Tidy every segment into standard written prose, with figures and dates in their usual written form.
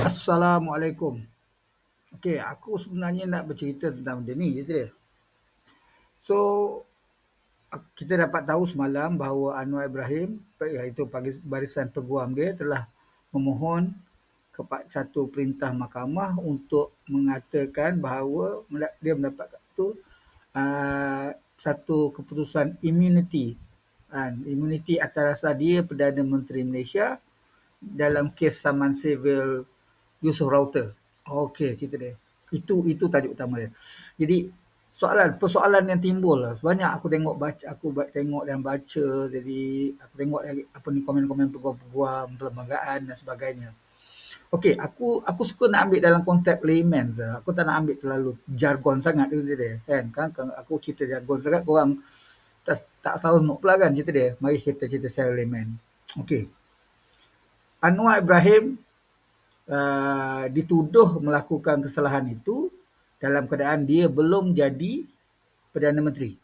Assalamualaikum. Okey, aku sebenarnya nak bercerita tentang benda ni je dia. So, kita dapat tahu semalam bahawa Anwar Ibrahim, iaitu barisan peguam dia telah memohon kepada satu perintah mahkamah untuk mengatakan bahawa dia mendapat tu satu keputusan immunity. Immunity atas dasar dia Perdana Menteri Malaysia dalam kes saman sivil Yusof Router. Okey, cerita dia. Itu tajuk utama dia. Jadi persoalan yang timbul lah. Banyak aku tengok tengok dan baca, jadi aku tengok lagi apa ni komen-komen peguam-peguam perlembagaan dan sebagainya. Okey, aku suka nak ambil dalam konteks layman saja. Aku tak nak ambil terlalu jargon sangat cerita dia. Kan kalau aku cerita jargon sangat korang tak tahu nak pula kan cerita dia. Mari kita cerita secara layman. Okey. Anwar Ibrahim dituduh melakukan kesalahan itu dalam keadaan dia belum jadi Perdana Menteri.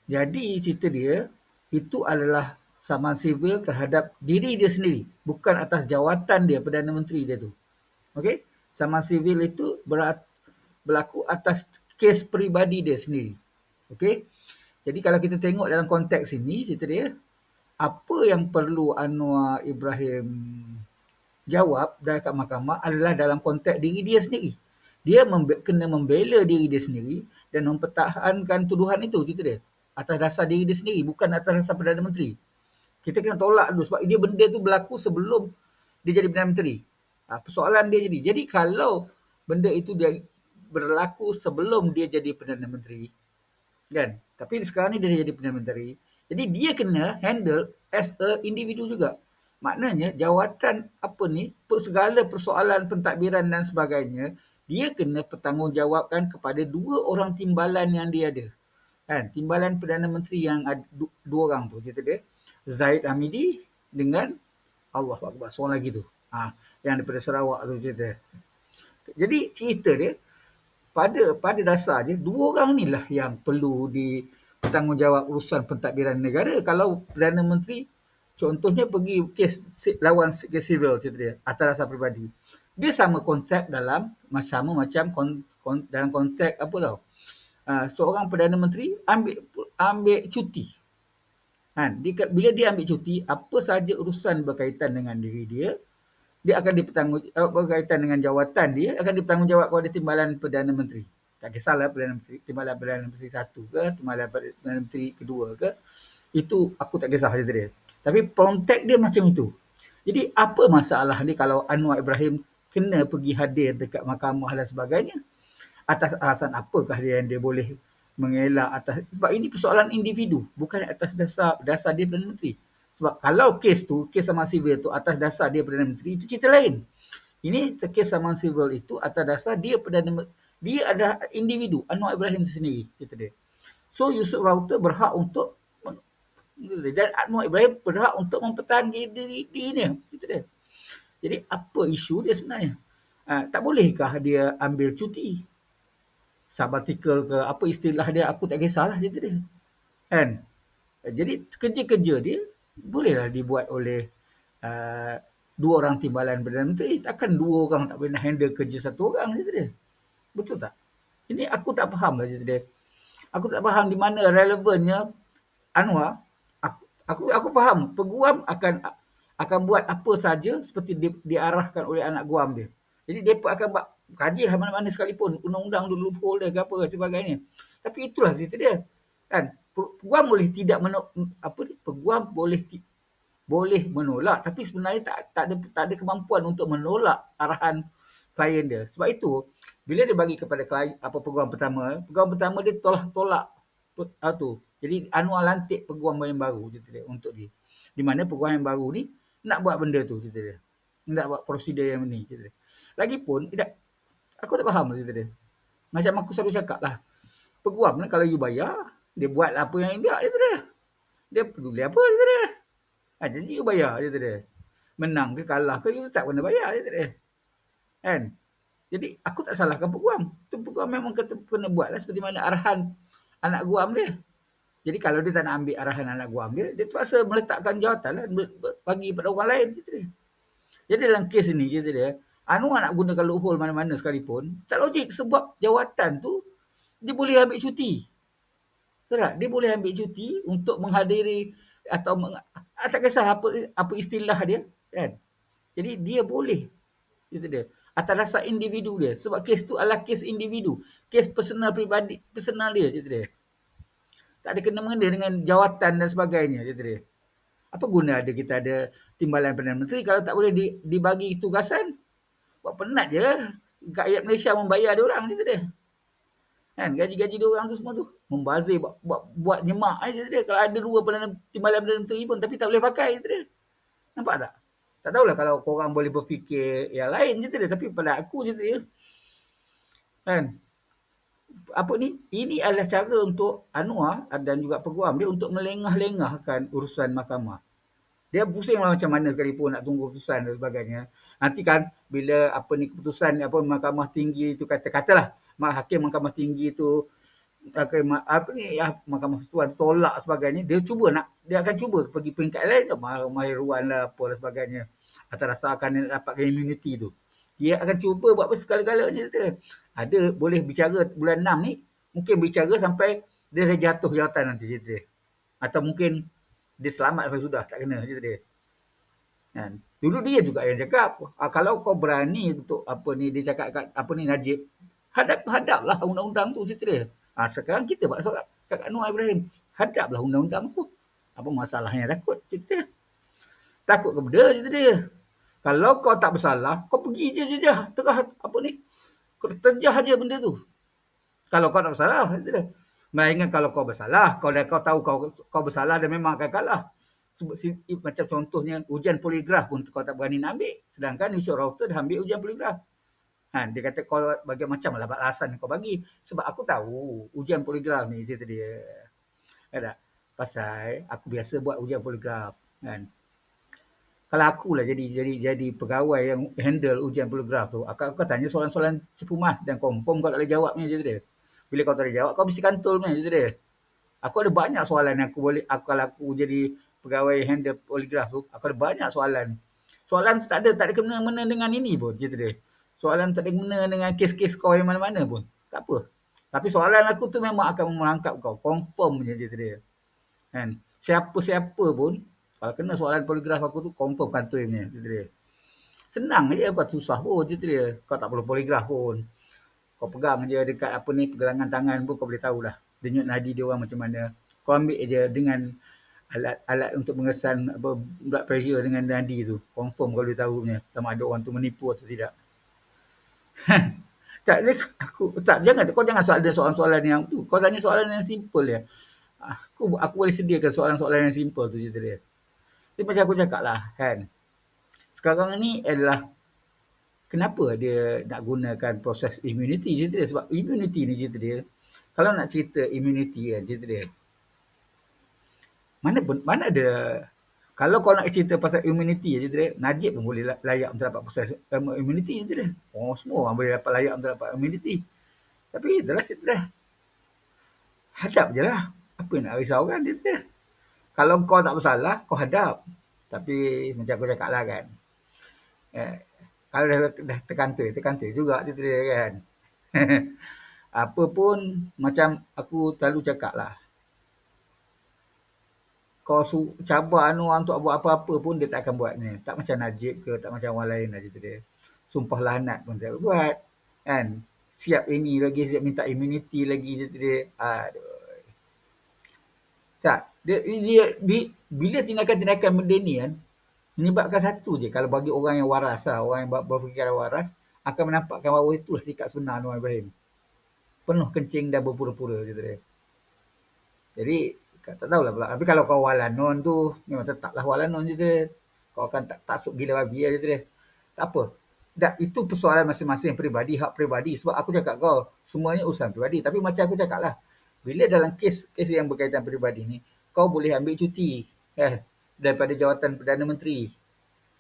Jadi cerita dia itu adalah saman sivil terhadap diri dia sendiri, bukan atas jawatan dia Perdana Menteri dia tu. Okey? Saman sivil itu berlaku atas kes peribadi dia sendiri. Okey? Jadi kalau kita tengok dalam konteks ini cerita dia, apa yang perlu Anwar Ibrahim jawab dekat mahkamah adalah dalam konteks diri dia sendiri. Dia kena membela diri dia sendiri dan mempertahankan tuduhan itu, cerita dia. Atas dasar diri dia sendiri, bukan atas dasar Perdana Menteri. Kita kena tolak dulu sebab dia benda tu berlaku sebelum dia jadi Perdana Menteri. Persoalan dia jadi kalau benda itu dia berlaku sebelum dia jadi Perdana Menteri, kan? Tapi sekarang ni dia jadi Perdana Menteri. Jadi dia kena handle as a individu juga. Maknanya jawatan apa ni, segala persoalan pentadbiran dan sebagainya, dia kena bertanggungjawabkan kepada dua orang timbalan yang dia ada. Kan? Timbalan Perdana Menteri yang ada dua orang tu, cerita dia. Zahid Hamidi dengan Allah Akbar, seorang lagi tu. Yang daripada Sarawak tu cerita dia. Jadi cerita dia, pada dasar dia, dua orang ni lah yang perlu bertanggungjawab urusan pentadbiran negara. Kalau Perdana Menteri contohnya pergi kes lawan kes civil cerita dia atas dasar peribadi, dia sama konsep dalam dalam konteks apa tau, seorang Perdana Menteri ambil cuti. Bila dia ambil cuti, apa sahaja urusan berkaitan dengan diri dia akan berkaitan dengan jawatan dia akan bertanggungjawab kepada timbalan Perdana Menteri. Tak kisahlah timbalan Perdana Menteri satu ke, timbalan Perdana Menteri kedua ke, itu aku tak kisah cerita dia. Tapi konteks dia macam itu. Jadi apa masalah ni kalau Anwar Ibrahim kena pergi hadir dekat mahkamah dan sebagainya? Atas alasan apakah dia yang dia boleh mengelak atas, sebab ini persoalan individu, bukan atas dasar dia Perdana Menteri. Sebab kalau kes saman sivil tu atas dasar dia Perdana Menteri, itu cerita lain. Ini kes saman sivil itu atas dasar dia dia adalah individu, Anwar Ibrahim sendiri, cerita dia. So Yusof Router berhak untuk dan Anwar Ibrahim berhak untuk mempertahankan diri dia, cerita dia. Jadi apa isu dia sebenarnya? Tak bolehkah dia ambil cuti? Sabbatical ke apa istilah dia, aku tak kisahlah cerita dia. Kan? Jadi kerja-kerja dia bolehlah dibuat oleh dua orang timbalan Perdana Menteri. Takkan dua orang tak boleh handle kerja satu orang, cerita dia. Betul tak? Ini aku tak faham lah cerita dia. Aku tak faham di mana relevannya Anwar. Aku faham peguam akan buat apa saja seperti diarahkan oleh anak guam dia. Jadi mereka akan kaji lah mana-mana sekalipun undang-undang dulu loophole dia ke apa sebagainya. Tapi itulah cerita dia. Kan? Peguam boleh tidak peguam boleh menolak, tapi sebenarnya tak ada kemampuan untuk menolak arahan klien dia. Sebab itu bila dia bagi kepada klien peguam pertama dia tolak tu. Jadi Anwar lantik peguam yang baru cerita dia untuk dia. Di mana peguam yang baru ni nak buat benda tu cerita dia. Nak buat prosedur yang ni cerita dia. Lagipun aku tak faham cerita dia. Macam aku selalu cakap lah. Peguam ni kalau you bayar, dia buat apa yang dia cerita dia. Dia peduli apa cerita dia. Jadi you bayar cerita dia. Menang ke kalah ke you tak kena bayar cerita dia. Kan? Jadi aku tak salahkan peguam. Peguam memang kena buat lah seperti mana arahan anak guam dia. Jadi kalau dia tak nak ambil arahan anak guam dia terpaksa meletakkan jawatan lah bagi pada orang lain cerita dia. Jadi dalam kes ini cerita dia, Anwar nak gunakan loophole mana-mana sekalipun, tak logik sebab jawatan tu dia boleh ambil cuti. Betul tak? Dia boleh ambil cuti untuk menghadiri atau tak kisah apa istilah dia, kan? Jadi dia boleh, itu dia. Atas dasar individu dia. Sebab kes tu adalah kes individu. Kes personal peribadi, personal dia, itu dia. Tak ada kena-mengena dengan jawatan dan sebagainya, itu dia. Apa guna kita ada timbalan Perdana Menteri kalau tak boleh dibagi tugasan? Buat penat je rakyat Malaysia membayar dia orang, itu dia. Kan, gaji-gaji dia orang tu semua tu membazir, buat nyemak aja dia. Kalau ada dua timbalan Perdana Menteri pun tapi tak boleh pakai, itu dia. Nampak tak? Tak tahulah kalau korang boleh berfikir yang lain je dia, tapi pada aku je dia. Kan? Apa ni? Ini adalah cara untuk Anwar dan juga peguam dia untuk melengah-lengahkan urusan mahkamah. Dia pusinglah macam mana sekalipun nak tunggu keputusan dan sebagainya. Nanti kan bila keputusan mahkamah tinggi itu katalah hakim mahkamah tinggi itu mahkamah persekutuan tolak sebagainya, dia akan cuba pergi peringkat lain, Mahir-Ruan lah apa dan sebagainya, atas dasar akan dapatkan immunity tu. Dia akan cuba buat apa sekali-galanya. Ada boleh bicara bulan 6 ni, mungkin bicara sampai dia dah jatuh jawatan nanti cerita dia. Atau mungkin dia selamat sampai sudah, tak kena cerita dia. Kan? Dulu dia juga yang cakap, kalau kau berani untuk dia cakap kat Najib, hadaplah undang-undang tu, cerita dia. Sekarang kita buat soal kat Anwar Ibrahim, hadaplah undang-undang tu. Apa masalahnya takut, cerita dia. Takut ke benda, cerita dia. Kalau kau tak bersalah, kau pergi je terah terjah je benda tu. Kalau kau tak bersalah, cerita dia. Melainkan kalau kau bersalah, kau tahu kau bersalah dan memang akan kalah. Macam contohnya ujian poligraf pun kau tak berani nak ambil. Sedangkan Yusuf Router dah ambil ujian poligraf. Dia kata kau bagi macam lah alasan kau bagi. Sebab aku tahu ujian poligraf ni, cerita dia. Ada pasal aku biasa buat ujian poligraf. Kan? Kalau akulah jadi pegawai yang handle ujian poligraf tu, aku tanya soalan-soalan cepu mas dan confirm kau tak boleh jawabnya, cerita dia. Bila kau tak boleh jawab, kau mesti kantul punya, cerita dia. Aku ada banyak soalan yang kalau aku jadi pegawai handle poligraf tu, aku ada banyak soalan. Soalan tak ada kena-mena dengan ini pun, cerita dia. Soalan tak ada kena dengan kes-kes kau yang mana-mana pun. Tak apa. Tapi soalan aku tu memang akan merangkap kau. Confirm je, cerita dia. Kan? Siapa-siapa pun, kalau kena soalan poligraf aku tu, confirm kantor punya, cerita dia. Senang je, apa susah pun, cerita dia. Kau tak perlu poligraf pun. Kau pegang je dekat pergelangan tangan pun kau boleh tahulah denyut nadi dia orang macam mana. Kau ambil je dengan alat untuk mengesan blood pressure dengan nadi tu. Confirm kau boleh tahu punya sama ada orang tu menipu atau tidak. Kau jangan ada soalan-soalan yang tu. Kau tanya soalan yang simple ya. Aku boleh sediakan soalan-soalan yang simple tu, cerita dia. Tapi macam aku cakap lah kan. Sekarang ni adalah kenapa dia nak gunakan proses immunity, cerita dia. Sebab immunity ni, cerita dia, kalau nak cerita immunity kan, cerita dia, mana ada, kalau kau nak cerita pasal immunity, cerita dia, Najib pun boleh layak untuk dapat proses immunity, cerita dia. Semua orang boleh dapat layak untuk dapat immunity. Tapi itulah, cerita dia. Hadap je lah. Apa yang nak risau kan, cerita dia. Kalau kau tak bersalah, kau hadap. Tapi macam aku cakap lah kan, kalau dah terkantoi juga, cerita dia kan. Apa pun macam aku selalu cakap lah, kau cabar Anwar untuk buat apa-apa pun dia tak akan buat ni. Tak macam Najib ke, tak macam orang lain lah, cerita dia. Sumpah laknat pun tak buat. Kan? Siap ini lagi, siap minta immunity lagi, cerita dia. Aduh. Tak. Bila tindakan-tindakan benda ni kan, menyebabkan satu je. Kalau bagi orang yang waras lah, orang yang berfikiran waras, akan menampakkan bahawa itulah sikap sebenar Anwar Ibrahim. Penuh kencing dan berpura-pura, cerita dia. Jadi, tak tahulah pula. Tapi kalau kau walanon tu, memang tetaplah walanon, cerita dia. Kau akan tak tasuk gila babi lah, cerita dia. Tak apa. Itu persoalan masing-masing peribadi, hak peribadi. Sebab aku cakap kau, semuanya urusan peribadi. Tapi macam aku cakap lah, bila dalam kes yang berkaitan peribadi ni, kau boleh ambil cuti daripada jawatan Perdana Menteri.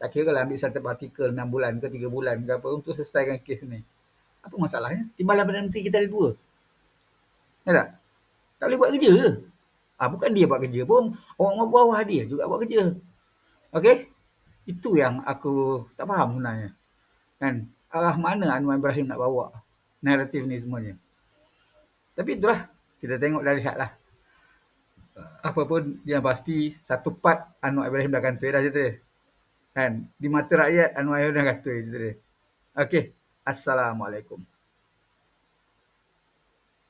Tak kira lah ambil satu artikel 6 bulan ke 3 bulan ke apa untuk selesaikan kes ni. Apa masalahnya? Timbalan Perdana Menteri kita ada 2. Ya tak? Tak boleh buat kerja ke? Bukan dia buat kerja pun, orang bawah dia juga buat kerja. Okey? Itu yang aku tak faham sebenarnya. Kan? arah mana Anwar Ibrahim nak bawa naratif ni semuanya. Tapi itulah, kita tengok dah lihat lah. Apa pun yang pasti, satu part Anwar Ibrahim dah kantoi dah cerita dia. Kan? Di mata rakyat, Anwar Ibrahim dah kantoi cerita dia. Okey. Assalamualaikum.